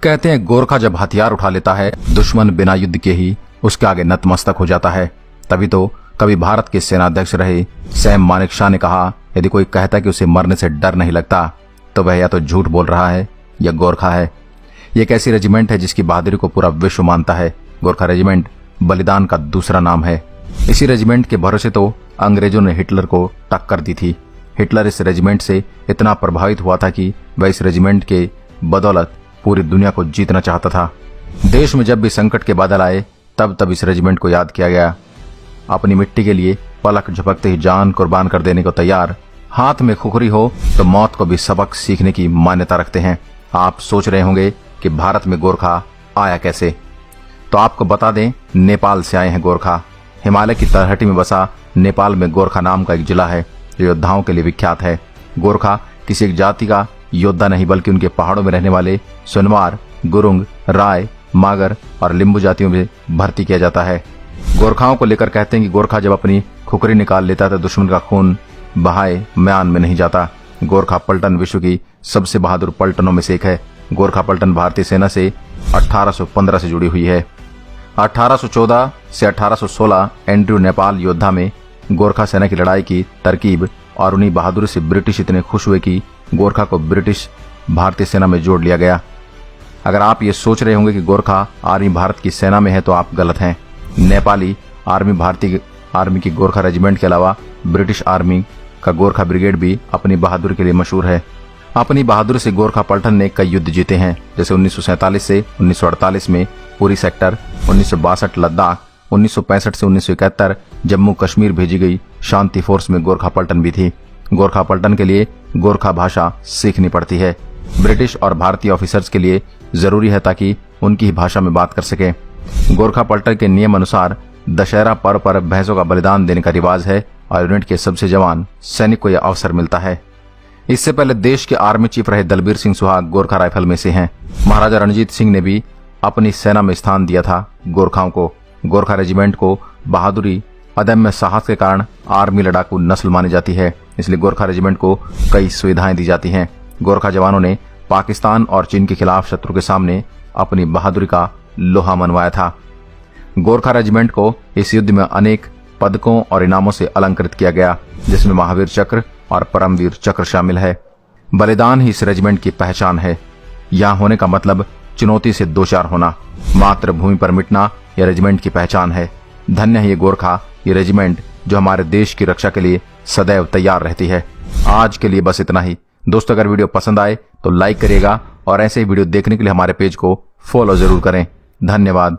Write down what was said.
कहते हैं गोरखा जब हथियार उठा लेता है दुश्मन बिना युद्ध के ही उसके आगे नतमस्तक हो जाता है। तभी तो कभी भारत के सेनाध्यक्ष रहे सैम मानेकशॉ ने कहा, यदि कोई कहता कि उसे मरने से डर नहीं लगता तो वह या तो झूठ बोल रहा है या गोरखा है। ये एक ऐसी रेजिमेंट है जिसकी बहादुरी को पूरा विश्व मानता है। गोरखा रेजिमेंट बलिदान का दूसरा नाम है। इसी रेजिमेंट के भरोसे तो अंग्रेजों ने हिटलर को टक्कर दी थी। हिटलर इस रेजिमेंट से इतना प्रभावित हुआ था कि वह इस रेजिमेंट के बदौलत पूरी दुनिया को जीतना चाहता था। देश में जब भी संकट के बादल आए तब इस रेजिमेंट को याद किया गया। अपनी मिट्टी के लिए पलक झपकते ही जान कुर्बान कर देने को तैयार, हाथ में खुखरी हो तो मौत को भी सबक सीखने की मान्यता रखते हैं। आप सोच रहे होंगे कि भारत में गोरखा आया कैसे, तो आपको बता दें, नेपाल से आए हैं गोरखा। हिमालय की तलहटी में बसा नेपाल में गोरखा नाम का एक जिला है जो योद्धाओं के लिए विख्यात है। गोरखा किसी एक जाति का योद्धा नहीं बल्कि उनके पहाड़ों में रहने वाले सुनवार, गुरुंग, राय, मागर और लिंबू जातियों में भर्ती किया जाता है। गोरखाओं को लेकर कहते हैं कि गोरखा जब अपनी खुकरी निकाल लेता तो दुश्मन का खून बहाए म्यान में नहीं जाता। गोरखा पलटन विश्व की सबसे बहादुर पलटनों में से एक है। गोरखा पलटन भारतीय सेना से 1815 से जुड़ी हुई है। 1814 से 1816 एंड्रयू नेपाल योद्धा में गोरखा सेना की लड़ाई की तरकीब और उन्हीं बहादुरी से ब्रिटिश इतने खुश हुए कि गोरखा को ब्रिटिश भारतीय सेना में जोड़ लिया गया। अगर आप ये सोच रहे होंगे कि गोरखा आर्मी भारत की सेना में है तो आप गलत हैं। नेपाली आर्मी भारतीय आर्मी की गोरखा रेजिमेंट के अलावा ब्रिटिश आर्मी का गोरखा ब्रिगेड भी अपनी बहादुरी के लिए मशहूर है। अपनी बहादुरी से गोरखा पलटन ने कई युद्ध जीते हैं, जैसे 1947 से 1948 में पूरी सेक्टर, 1962 लद्दाख, 1965 से 1971 जम्मू कश्मीर भेजी गई शांति फोर्स में गोरखा पलटन भी थी। गोरखा पलटन के लिए गोरखा भाषा सीखनी पड़ती है। ब्रिटिश और भारतीय ऑफिसर्स के लिए जरूरी है ताकि उनकी ही भाषा में बात कर सके। गोरखा पलटन के नियम अनुसार दशहरा पर्व पर भैंसों का बलिदान देने का रिवाज है और यूनिट के सबसे जवान सैनिक को यह अवसर मिलता है। इससे पहले देश के आर्मी चीफ रहे दलबीर सिंह सुहाग गोरखा राइफल में से हैं। महाराजा रणजीत सिंह ने भी अपनी सेना में स्थान दिया था गोरखाओं को। गोरखा रेजिमेंट को बहादुरी, अदम्य साहस के कारण आर्मी लड़ाकू नस्ल मानी जाती है, इसलिए गोरखा रेजिमेंट को कई सुविधाएं दी जाती हैं। गोरखा जवानों ने पाकिस्तान और चीन के खिलाफ शत्रु के सामने अपनी बहादुरी का लोहा मनवाया था। गोरखा रेजिमेंट को इस युद्ध में अनेक पदकों और इनामों से अलंकृत किया गया, जिसमें महावीर चक्र और परमवीर चक्र शामिल है। बलिदान ही इस रेजिमेंट की पहचान है। यहाँ होने का मतलब चुनौती से दो चार होना, मातृभूमि पर मिटना यह रेजिमेंट की पहचान है। धन्य है ये गोरखा, ये रेजिमेंट जो हमारे देश की रक्षा के लिए सदैव तैयार रहती है। आज के लिए बस इतना ही। दोस्तों, अगर वीडियो पसंद आए तो लाइक करिएगा और ऐसे ही वीडियो देखने के लिए हमारे पेज को फॉलो जरूर करें। धन्यवाद।